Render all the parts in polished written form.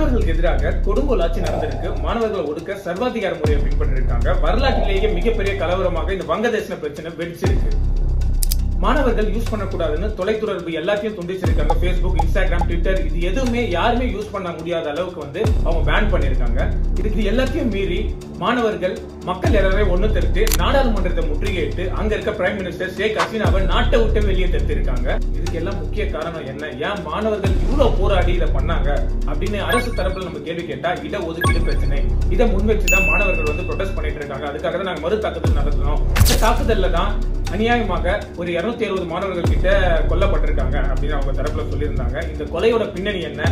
மாணவர்களுக்கு எதிராக கொடுங்கோல் ஆட்சி நடந்திருக்கு. மாணவர்களை ஒடுக்க சர்வாதிகார முறையை பின்பற்றிருக்காங்க. வரலாற்றிலேயே மிகப்பெரிய கலவரமாக இந்த வங்கதேச பிரச்சனை வெடிச்சிருக்கு. மாணவர்கள் யூஸ் பண்ணக்கூடாதுன்னு தொலைத்தொடர்பு எல்லாத்தையும் துண்டிச்சிருக்காங்க. பேஸ்புக், இன்ஸ்டாகிராம், ட்விட்டர் இது எதுவுமே யாருமே யூஸ் பண்ண முடியாத அளவுக்கு அவங்க பேன் பண்ணிருக்காங்க. இதுக்கு எல்லாத்தையும் மீறி மாணவர்கள் மக்கள் எல்லாரும் ஒண்ணு திரட்டு நாடாளுமன்றத்தை முற்றுகையிட்டு அங்க இருக்க பிரைம் மினிஸ்டர் ஷேக் ஹசீனாவை நாட்டை விட்டு வெளியே தடுத்திருக்காங்க. இதுக்கு எல்லாம் முக்கிய காரணம் என்ன, ஏன் மாணவர்கள் இவ்வளவு போராடி இதை பண்ணாங்க அப்படின்னு அரசு தரப்புல நம்ம கேள்வி கேட்டா இட ஒதுக்கீடு பிரச்சனை. இதை முன்வச்சுதான் மாணவர்கள் ப்ரொடெஸ்ட் பண்ணிட்டு இருக்காங்க. அதுக்காக தான் நாங்க மறு தாக்குதல் நடத்தணும். இந்த தாக்குதல்ல தான் அநியாயமாக ஒரு 270 மாணவர்கள் கிட்ட கொல்லப்பட்டிருக்காங்க அப்படின்னு அவங்க தரப்புல சொல்லியிருந்தாங்க. இந்த கொலையோட பின்னணி என்ன,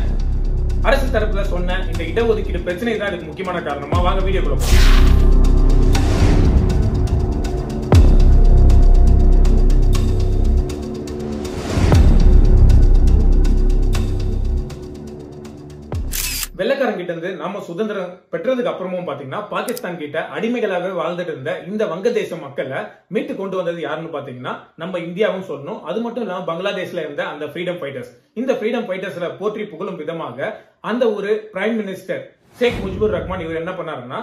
அரசு தரப்புல சொன்ன இந்த இடஒதுக்கீடு பிரச்சனை தான் இதுக்கு முக்கியமான காரணமா? வாங்க வீடியோக்குள்ள போகலாம். வெள்ளக்காரன் கிட்ட இருந்து நம்ம சுதந்திரம் பெற்றதுக்கு அப்புறமும் பாத்தீங்கன்னா பாகிஸ்தான் கிட்ட அடிமைகளாகவே வாழ்ந்துட்டு இருந்த இந்த வங்கதேச மக்களை மீட்டு கொண்டு வந்தது யாருன்னு பாத்தீங்கன்னா நம்ம இந்தியாவும் சொல்லணும். அது மட்டும் இல்லாம பங்களாதேஷ்ல இருந்த அந்த ஃப்ரீடம் ஃபைட்டர்ஸ். இந்த ஃப்ரீடம் ஃபைட்டர்ஸ்ல போற்றி புகழும் விதமாக அந்த ஒரு பிரைம் மினிஸ்டர் ஷேக் முஜிபுர் ரஹ்மான் இவர் என்ன பண்ணாருன்னா,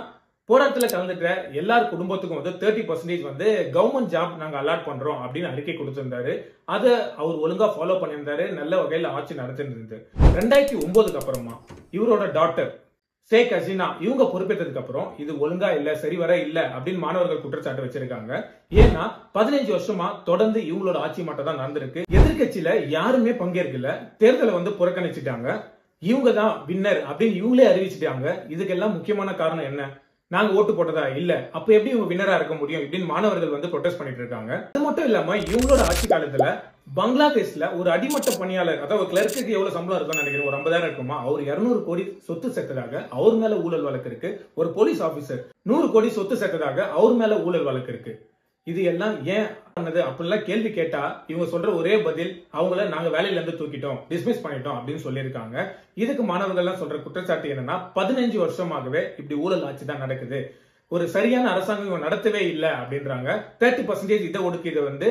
போராட்டத்தில் கலந்துட்ட எல்லார் குடும்பத்துக்கும் 30% கவர்மெண்ட் ஜாப் நாங்க அலாட் பண்றோம் அப்படின்னு அறிக்கை கொடுத்திருந்தாரு. அதை அவர் ஒழுங்கா ஃபாலோ பண்ணியிருந்தாரு. நல்ல வகையில் ஆட்சி நடத்திருந்தது. 2009 அப்புறமா இவரோட டாக்டர் ஷேக் ஹசீனா இவங்க பொறுப்பேற்றதுக்கு அப்புறம் இது ஒழுங்கா இல்ல, சரிவர இல்ல அப்படின்னு மாணவர்கள் குற்றச்சாட்டு வச்சிருக்காங்க. ஏன்னா 15 வருஷமா தொடர்ந்து இவங்களோட ஆட்சி மட்டும் தான் நடந்திருக்கு. எதிர்கட்சியில யாருமே பங்கேற்கல. தேர்தலை புறக்கணிச்சுட்டாங்க. இவங்க தான் வின்னர் அப்படின்னு இவங்களே அறிவிச்சுட்டாங்க. இதுக்கெல்லாம் முக்கியமான காரணம் என்ன, நாங்க ஓட்டு போட்டதா இல்ல, அப்ப எப்படி இவங்க வின்னரா இருக்க முடியும் இப்படின்னு மாணவர்கள் ப்ரொடெஸ்ட் பண்ணிட்டு இருக்காங்க. அது மட்டும் இல்லாம இவங்களோட ஆட்சி காலத்துல பங்களாதேஷ்ல ஒரு அடிமட்ட பணியாளர், அதாவது கிளர்க்கு எவ்வளவு சம்பளம் இருக்கும்னு நினைக்கிறேன், ஒரு 50,000 இருக்குமா, அவர் 200 கோடி சொத்து சேர்த்ததாக அவர் மேல ஊழல் வழக்கு இருக்கு. ஒரு போலீஸ் ஆபீசர் 100 கோடி சொத்து சேர்த்ததாக அவர் மேல ஊழல் வழக்கு இருக்கு. இது எல்லாம் ஏன் பண்ணது அப்படிலாம் கேள்வி கேட்டா இவங்க சொல்ற ஒரே பதில், அவங்கள நாங்க வேலையில இருந்து தூக்கிட்டோம், டிஸ்மிஸ் பண்ணிட்டோம் அப்படின்னு சொல்லியிருக்காங்க. இதுக்கு மாணவர்கள் எல்லாம் சொல்ற குற்றச்சாட்டு என்னன்னா, 15 வருஷமாகவே இப்படி ஊழல் ஆட்சி தான் நடக்குது, ஒரு சரியான அரசாங்கம் நடத்தவே இல்லை அப்படின்றாங்க. 30% இட ஒதுக்கீடு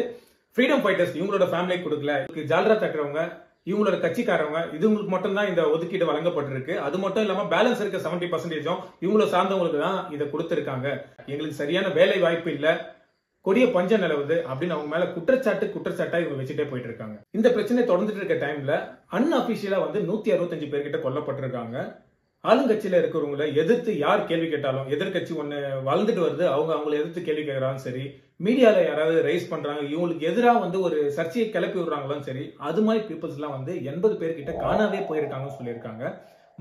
ஃப்ரீடம் ஃபைட்டர்ஸ் இவங்களோட ஃபேமிலி கொடுக்கல, ஜால்ரா தட்டுறவங்க இவங்களோட கட்சிக்காரவங்க இதுங்களுக்கு மட்டும் தான் இந்த ஒதுக்கீடு வழங்கப்பட்டிருக்கு. அது மட்டும் இல்லாம பேலன்ஸ் இருக்க 70% இவங்கள சார்ந்தவங்களுக்கு தான் இதை கொடுத்திருக்காங்க. எங்களுக்கு சரியான வேலை வாய்ப்பு இல்ல, கொடிய பஞ்சம் நிலவுது அப்படின்னு அவங்க மேல குற்றச்சாட்டா இவங்க வச்சுட்டே போயிட்டு இருக்காங்க. இந்த பிரச்சனை தொடர்ந்துட்டு இருக்க டைம்ல அன்அபிஷியலா 165 பேர்கிட்ட கொல்லப்பட்டிருக்காங்க. ஆளுங்கட்சியில இருக்கிறவங்களை எதிர்த்து யார் கேள்வி கேட்டாலும், எதிர்கட்சி ஒண்ணு வளர்ந்துட்டு வருது, அவங்களை எதிர்த்து கேள்வி கேட்கறாலும் சரி, மீடியால யாராவது ரைஸ் பண்றாங்க, இவங்களுக்கு எதிராக ஒரு சர்ச்சையை கிளப்பி விடுறாங்களும் சரி, அது மாதிரி பீப்புள்ஸ் எல்லாம் 80 பேர்கிட்ட காணாவே போயிருக்காங்கன்னு சொல்லியிருக்காங்க.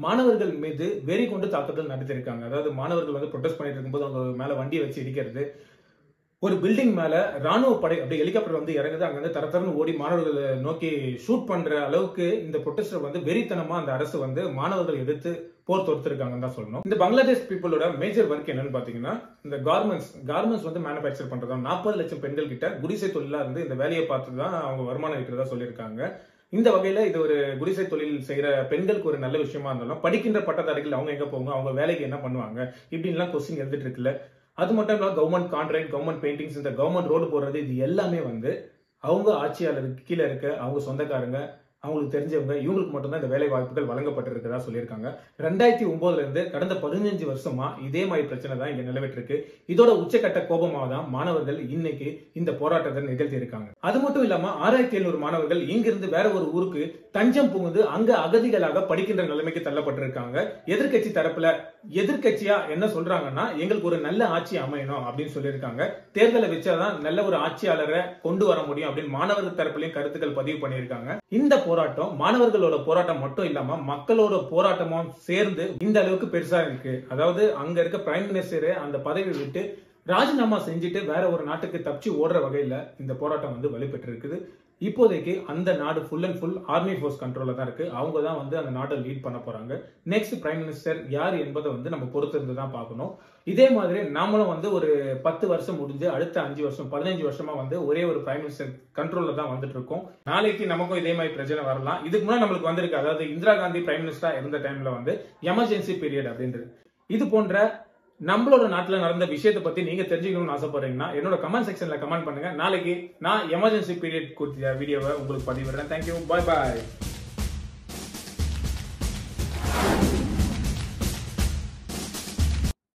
மாணவர்கள் மீது வெறி கொண்டு தாக்குதல் நடத்திருக்காங்க. அதாவது மாணவர்கள் ப்ரொடெஸ்ட் பண்ணிட்டு இருக்கும்போது அவங்க மேல வண்டியை வச்சு இடிக்கிறது, ஒரு பில்டிங் மேல ராணுவ படை அப்படி ஹெலிகாப்டர் இறங்குது, அங்க தரத்தரன்னு ஓடி மாணவர்களை நோக்கி ஷூட் பண்ற அளவுக்கு இந்த ப்ரொடெஸ்டர் வெறித்தனமா அந்த அரசு மாணவர்கள் எதிர்த்து போர் தொடுத்திருக்காங்கன்னு தான் சொல்லணும். இந்த பங்களாதேஷ் பீப்புளோட மேஜர் ஒர்க் என்னன்னு பாத்தீங்கன்னா, இந்த கார்மெண்ட்ஸ் மேனுபேக்சர் பண்றதா. 40 லட்சம் பெண்கள் கிட்ட குடிசை தொழிலா இருந்து இந்த வேலையை பார்த்து தான் அவங்க வருமானம் இருக்கிறதா சொல்லியிருக்காங்க. இந்த வகையில இது ஒரு குடிசை தொழில் செய்யற பெண்களுக்கு ஒரு நல்ல விஷயமா இருந்தாலும், படிக்கின்ற பட்டதாரிகள் அவங்க எங்க போவாங்க, அவங்க வேலைக்கு என்ன பண்ணுவாங்க இப்படின்லாம் கொஸ்டின் எழுதிட்டு இருக்குல்ல. அது மட்டும் இல்லாம கவர்மெண்ட் கான்ட்ராக்ட், கவர்மெண்ட் பெயிண்டிங்ஸ், இந்த கவர்மெண்ட் ரோடு போடுறது, இது எல்லாமே அவங்க ஆட்சியாளருக்கு கீழே இருக்க அவங்க சொந்தக்காரங்க, அவங்களுக்கு தெரிஞ்சவங்க, இவங்களுக்கு மட்டும்தான் இந்த வேலை வாய்ப்புகள் வழங்கப்பட்டிருக்கிறதா சொல்லியிருக்காங்க. 2009 இருந்து கடந்த 15 வருஷமா இதே மாதிரி பிரச்சனை தான் இங்க நிலவிட்டு. இதோட உச்சக்கட்ட கோபமாக தான் மாணவர்கள் இன்னைக்கு இந்த போராட்டத்தை நிகழ்த்தி இருக்காங்க. அது மட்டும் இல்லாம 6700 மாணவர்கள் இங்கிருந்து வேற ஒரு ஊருக்கு தஞ்சம் புகுந்து அங்க அகதிகளாக படிக்கின்ற நிலைமைக்கு தள்ளப்பட்டிருக்காங்க. எதிர்கட்சி தரப்புல எதிர்கட்சியா என்ன சொல்றாங்கன்னா, எங்களுக்கு ஒரு நல்ல ஆட்சி அமையணும் அப்படின்னு சொல்லியிருக்காங்க. தேர்தலை வச்சாதான் நல்ல ஒரு ஆட்சியாளரை கொண்டு வர முடியும் அப்படின்னு மாணவர்கள் தரப்புலையும் கருத்துக்கள் பதிவு பண்ணியிருக்காங்க. இந்த போராட்டம் மாணவர்களோட போராட்டம் மட்டும் இல்லாம மக்களோட போராட்டமும் சேர்ந்து இந்த அளவுக்கு பெருசா இருக்கு. அதாவது அங்க இருக்க பிரைம் மினிஸ்டர் அந்த பதவி விட்டு ராஜினாமா செஞ்சுட்டு வேற ஒரு நாட்டுக்கு தப்பிச்சு ஓடுற வகையில இந்த போராட்டம் வலுப்பெற்று இருக்குது. இப்போதைக்கு அந்த நாடு full and full army force கண்ட்ரோல்ல தான் இருக்கு. அவங்க தான் அந்த நாட்டை லீட் பண்ண போறாங்க. நெக்ஸ்ட் பிரைம் மினிஸ்டர் யார் என்பதை நம்ம பொறுத்து இருந்து தான் பார்க்கணும். இதே மாதிரி நாமளும் ஒரு 10 வருஷம் முடிஞ்சு அடுத்த 5 வருஷம் 15 வருஷமா ஒரே ஒரு பிரைம் மினிஸ்டர் கண்ட்ரோல்ல தான் வந்துட்டு இருக்கோம். நாளைக்கு நமக்கும் இதே மாதிரி பிரச்சனை வரலாம். இதுக்கு முன்னாடி நம்மளுக்கு வந்திருக்கு. அதாவது இந்திரா காந்தி பிரைம் மினிஸ்டரா இருந்த டைம்ல எமர்ஜென்சி பீரியட் அப்படின்றது. இது போன்ற நம்மளோட நாட்டுல நடந்த விஷயத்தை பத்தி நீங்க தெரிஞ்சுக்கணும்னு ஆசைப்படுறீங்கன்னா என்னோட கமெண்ட் செக்ஷன்ல கமெண்ட் பண்ணுங்க. நாளைக்கு நான் எமர்ஜென்சி பீரியட் குறித்த வீடியோவை உங்களுக்கு பதிவிடுறேன். தேங்க்யூ, பாய் பாய்.